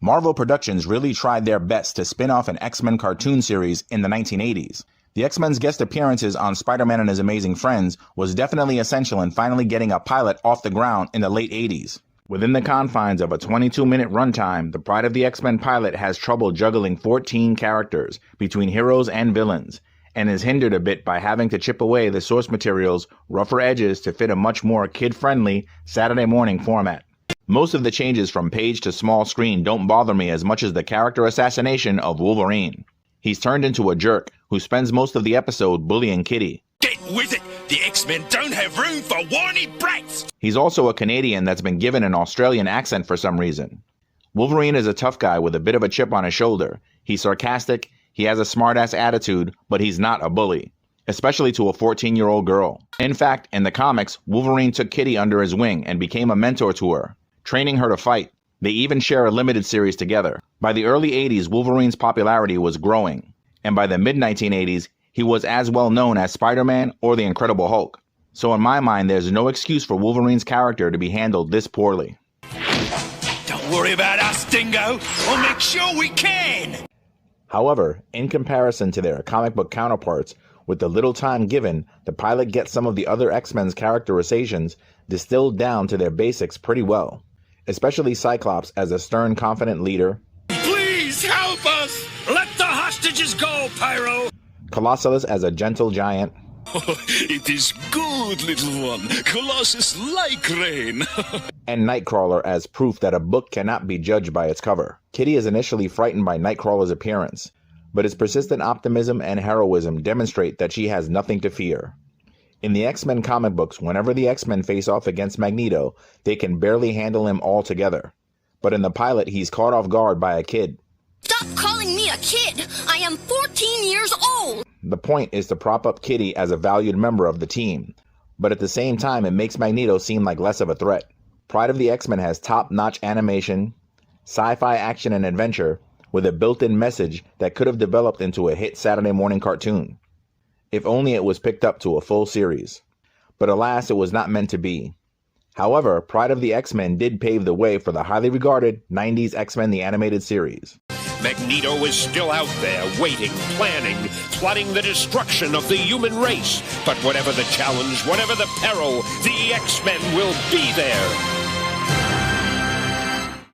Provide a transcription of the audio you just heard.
Marvel Productions really tried their best to spin off an X-Men cartoon series in the 1980s. The X-Men's guest appearances on Spider-Man and His Amazing Friends was definitely essential in finally getting a pilot off the ground in the late 80s. Within the confines of a 22-minute runtime, the Pryde of the X-Men pilot has trouble juggling 14 characters between heroes and villains, and is hindered a bit by having to chip away the source material's rougher edges to fit a much more kid-friendly Saturday morning format. Most of the changes from page to small screen don't bother me as much as the character assassination of Wolverine. He's turned into a jerk who spends most of the episode bullying Kitty. Get with it! The X-Men don't have room for whiny brats! He's also a Canadian that's been given an Australian accent for some reason. Wolverine is a tough guy with a bit of a chip on his shoulder. He's sarcastic, he has a smartass attitude, but he's not a bully, especially to a 14-year-old girl. In fact, in the comics, Wolverine took Kitty under his wing and became a mentor to her, training her to fight. They even share a limited series together. By the early 80s, Wolverine's popularity was growing, and by the mid-1980s, he was as well known as Spider-Man or the Incredible Hulk. So in my mind, there's no excuse for Wolverine's character to be handled this poorly. Don't worry about us, Dingo. We'll make sure we can! However, in comparison to their comic book counterparts, with the little time given, the pilot gets some of the other X-Men's characterizations distilled down to their basics pretty well. Especially Cyclops as a stern, confident leader. Please help us! Let the hostages go, Pyro! Colossus as a gentle giant. Oh, it is good, little one. Colossus like rain. And Nightcrawler as proof that a book cannot be judged by its cover. Kitty is initially frightened by Nightcrawler's appearance, but his persistent optimism and heroism demonstrate that she has nothing to fear. In the X-Men comic books, whenever the X-Men face off against Magneto, they can barely handle him altogether. But in the pilot, he's caught off guard by a kid. Stop calling me a kid! I am 14 years old! The point is to prop up Kitty as a valued member of the team, but at the same time it makes Magneto seem like less of a threat. Pryde of the X-Men has top-notch animation, sci-fi action and adventure, with a built-in message that could have developed into a hit Saturday morning cartoon. If only it was picked up to a full series. But alas, it was not meant to be. However, Pryde of the X-Men did pave the way for the highly regarded 90s X-Men the Animated Series. Magneto is still out there, waiting, planning, plotting the destruction of the human race. But whatever the challenge, whatever the peril, the X-Men will be there.